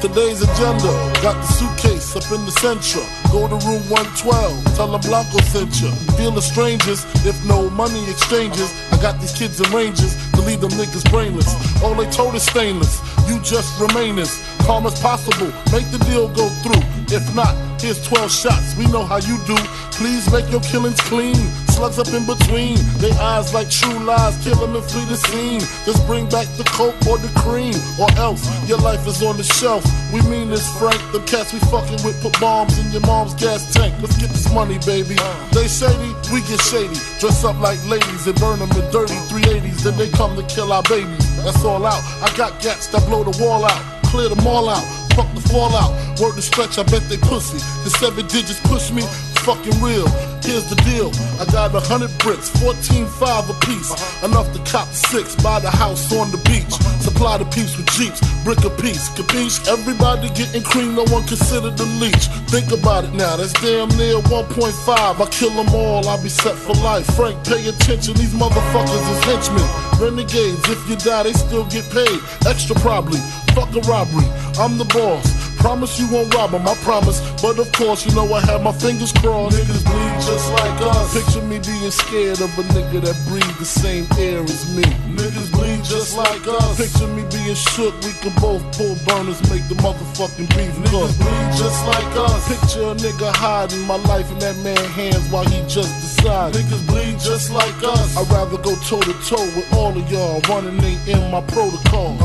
Today's agenda, got the suitcase up in the Centra. Go to room 112, tell them Blanco sent ya. Feel the strangers, if no money exchanges. I got these kids in ranges to leave them niggas brainless. All they told is stainless, you just remain as calm as possible. Make the deal go through. If not, here's 12 shots, we know how you do. Please make your killings clean. Slugs up in between, they eyes like true lies. Kill them and flee the scene. Just bring back the coke or the cream, or else your life is on the shelf. We mean this, Frank. The cats we fucking with put bombs in your mom's gas tank. Let's get this money, baby. They shady, we get shady. Dress up like ladies and burn them in dirty 380s. Then they come to kill our babies. That's all out. I got gats that blow the wall out, clear them all out. Fuck the fallout, word to stretch, I bet they pussy. The 7 digits push me, fucking real. Here's the deal, I got 100 bricks, 14.5 a piece. Enough to cop 6, buy the house on the beach. Supply the peeps with jeeps, brick a piece, capiche? Everybody getting cream, no one considered the leech. Think about it now, that's damn near 1.5. I kill them all, I'll be set for life. Frank, pay attention, these motherfuckers is henchmen. Renegades, if you die, they still get paid. Extra probably, fuck a robbery, I'm the boss. Promise you won't rob them, I promise. But of course, you know I have my fingers crossed. Niggas bleed just like us. Picture me being scared of a nigga that breathes the same air as me. Niggas bleed just like us. Picture me being shook, we can both pull burners, make the motherfucking beef cook. Niggas bleed just like us. Picture a nigga hiding my life in that man's hands while he just decided. Niggas bleed just like us. I'd rather go toe to toe with all of y'all, running ain't in my protocol.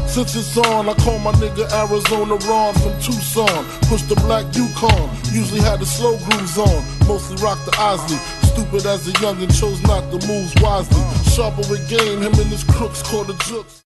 Since it's on, I call my nigga Arizona Ron from Tucson. Push the black Yukon, usually had the slow grooves on. Mostly rock the Osley. Stupid as a youngin', chose not to move wisely. Sharper with game, him and his crooks caught the jukes.